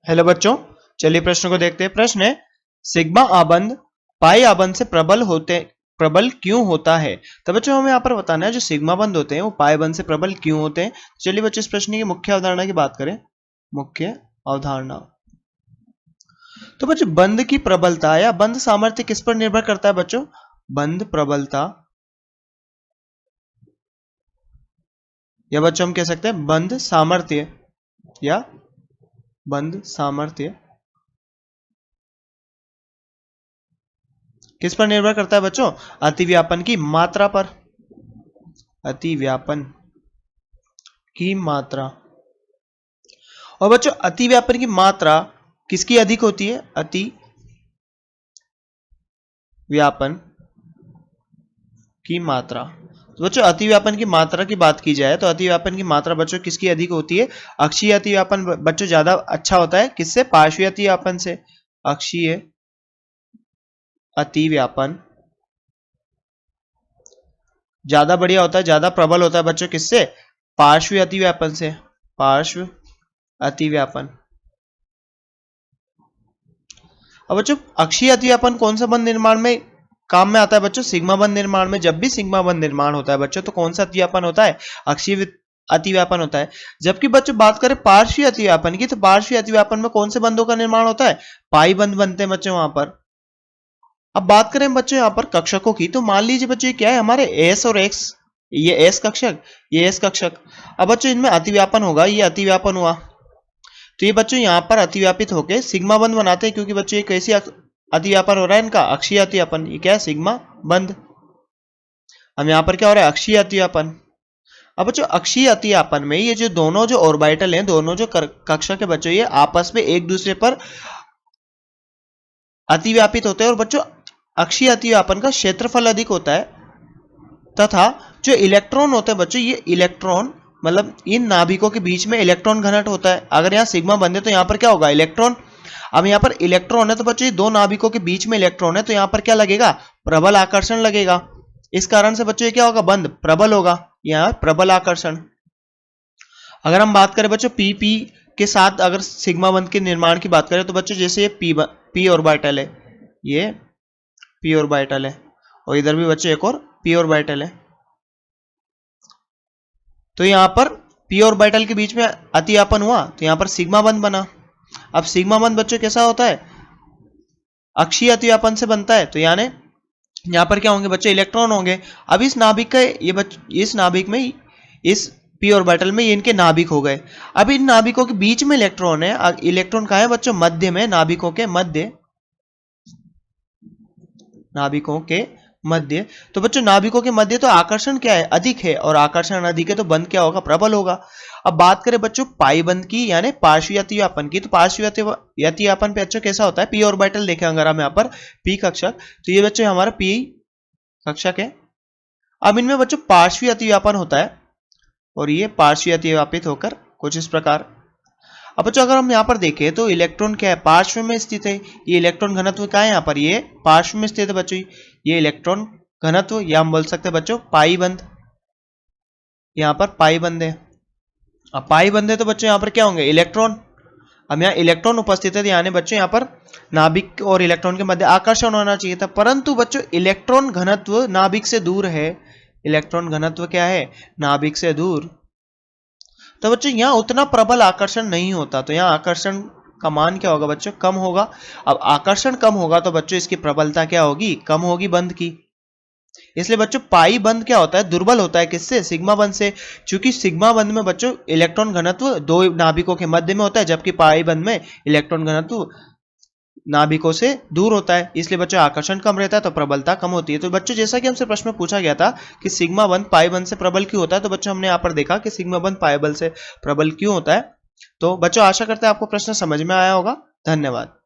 Hello बच्चों, चलिए प्रश्न को देखते हैं। प्रश्न है, सिग्मा आबंध पाई आबंध से प्रबल क्यों होता है। तो बच्चों हमें यहाँ पर बताना है जो सिग्मा बंध होते हैं वो पाई बंध से प्रबल क्यों होते हैं। चलिए बच्चों इस प्रश्न की मुख्य अवधारणा की बात करें। मुख्य अवधारणा, तो बच्चों बंध की प्रबलता या बंध सामर्थ्य किस पर निर्भर करता है बच्चों। बंध प्रबलता, या बच्चों हम कह सकते हैं बंध सामर्थ्य, या बंध सामर्थ्य किस पर निर्भर करता है बच्चों। अतिव्यापन की मात्रा पर। अतिव्यापन की मात्रा। और बच्चों अतिव्यापन की मात्रा किसकी अधिक होती है। अतिव्यापन की मात्रा। तो बच्चों अतिव्यापन की मात्रा की बात की जाए तो अतिव्यापन की मात्रा बच्चों किसकी अधिक होती है। अक्षीय अतिव्यापन बच्चों ज्यादा अच्छा होता है किससे, पार्श्वीय अतिव्यापन से। अक्षीय अतिव्यापन ज्यादा बढ़िया होता है, ज्यादा प्रबल होता है बच्चों किससे, पार्श्वीय अतिव्यापन से। पार्श्व अतिव्यापन। अब बच्चों अक्षीय अतिव्यापन कौन सा बंध निर्माण में काम में आता है बच्चों, सिग्मा बंध निर्माण में। जब भी सिग्मा बंध निर्माण होता है बच्चों तो कौन सा अतिव्यापन होता है, अक्षीय अतिव्यापन होता है। जबकि बच्चों बात करें पार्श्वीय अतिव्यापन की तो पार्श्वीय अतिव्यापन में कौन से बंधों का निर्माण होता है, पाई बंध बनते हैं बच्चों वहां पर। अब बात करें बच्चों यहाँ पर कक्षकों की, तो मान लीजिए बच्चों क्या है हमारे एस और एक्स, ये एस कक्षक, ये एस कक्षक। अब बच्चों इनमें अतिव्यापन होगा, ये अतिव्यापन हुआ तो ये बच्चों यहाँ पर अतिव्यापित होकर सिग्मा बंध बनाते हैं, क्योंकि बच्चों ये कैसी अतिव्यापन हो रहा है इनका, अक्षीय अतिव्यापन। ये क्या है, सिग्मा बंध। हम यहाँ पर क्या हो रहा है, अक्षीय अतिव्यापन। अब बच्चों अक्षीय अतिव्यापन में ये जो दोनों जो ऑर्बिटल हैं, दोनों जो कक्षक है बच्चों, ये आपस में एक दूसरे पर अतिव्यापित होते हैं। और बच्चों अक्षीय अतिव्यापन का क्षेत्रफल अधिक होता है, तथा जो इलेक्ट्रॉन होते हैं बच्चों, ये इलेक्ट्रॉन मतलब इन नाभिकों के बीच में इलेक्ट्रॉन घनत्व होता है। अगर यहाँ सिग्मा बंध है तो यहाँ पर क्या होगा, इलेक्ट्रॉन। अब यहाँ पर इलेक्ट्रॉन है तो बच्चों ये दो नाभिकों के बीच में इलेक्ट्रॉन है तो यहाँ पर क्या लगेगा, प्रबल आकर्षण लगेगा। इस कारण से बच्चों ये क्या होगा, बंध प्रबल होगा, यहाँ प्रबल आकर्षण। अगर हम बात करें बच्चों पी के साथ अगर सिग्मा बंध के निर्माण की बात करें तो बच्चों जैसे ये पी ऑर्बिटल है, ये पी ऑर्बिटल है, और इधर भी बच्चों एक और पी ऑर्बिटल है। तो यहां पर पी ऑर्बिटल के बीच में अतिव्यापन हुआ तो यहां पर सिग्मा बंध बना। अब सिग्मा बंध बच्चों कैसा होता है, अक्षीय अतिव्यापन से बनता है। तो यानी यहां पर क्या होंगे बच्चे, इलेक्ट्रॉन होंगे। अब इस नाभिक का इस नाभिक में, इस पी ऑर्बिटल में ये इनके नाभिक हो गए। अब इन नाभिकों के बीच में इलेक्ट्रॉन है। इलेक्ट्रॉन कहां है बच्चों, मध्य में, नाभिकों के मध्य, नाभिकों के मध्य। तो बच्चों नाभिकों के मध्य तो आकर्षण क्या है, अधिक है, और आकर्षण अधिक है तो बंध क्या होगा, प्रबल होगा। अब बात करें बच्चों पाई बंध की यानी पार्श्वीय अतिव्यापन की, तो पार्श्वीय अतिव्यापन पे बच्चों कैसा होता है, पी ऑर्बिटल देखें अगर हम यहाँ पर पी कक्षक, तो ये बच्चों हमारा पी कक्षक है। अब इनमें बच्चों पार्श्वीय अतिव्यापन होता है और ये पार्श्वीय अतिव्यापित होकर कुछ इस प्रकार। अब बच्चों अगर हम यहाँ पर देखें तो इलेक्ट्रॉन क्या है, पार्श्व में स्थित है। ये इलेक्ट्रॉन घनत्व क्या है यहाँ पर, ये पार्श्व में स्थित है बच्चों। ये इलेक्ट्रॉन घनत्व या हम बोल सकते हैं बच्चों पाई बंध, यहाँ पर पाई बंध है। अब पाई बंध है तो बच्चों यहाँ पर क्या होंगे, इलेक्ट्रॉन। अब यहाँ इलेक्ट्रॉन उपस्थित है यानी बच्चों यहाँ पर नाभिक और इलेक्ट्रॉन के मध्य आकर्षण होना चाहिए था, परंतु बच्चों इलेक्ट्रॉन घनत्व नाभिक से दूर है। इलेक्ट्रॉन घनत्व क्या है, नाभिक से दूर, तो बच्चों यहाँ उतना प्रबल आकर्षण नहीं होता। तो यहाँ आकर्षण का मान क्या होगा बच्चों, कम होगा। अब आकर्षण कम होगा तो बच्चों इसकी प्रबलता क्या होगी, कम होगी बंध की। इसलिए बच्चों पाई बंध क्या होता है, दुर्बल होता है किससे, सिग्मा बंध से। क्योंकि सिग्मा बंध में बच्चों इलेक्ट्रॉन घनत्व दो नाभिकों के मध्य में होता है, जबकि पाई बंध में इलेक्ट्रॉन घनत्व नाभिकों से दूर होता है। इसलिए बच्चों आकर्षण कम रहता है तो प्रबलता कम होती है। तो बच्चों जैसा कि हमसे प्रश्न में पूछा गया था कि सिग्मा बंध पाई बंध से प्रबल क्यों होता है, तो बच्चों हमने यहाँ पर देखा कि सिग्मा बंध पाई बंध से प्रबल क्यों होता है। तो बच्चों आशा करते हैं आपको प्रश्न समझ में आया होगा। धन्यवाद।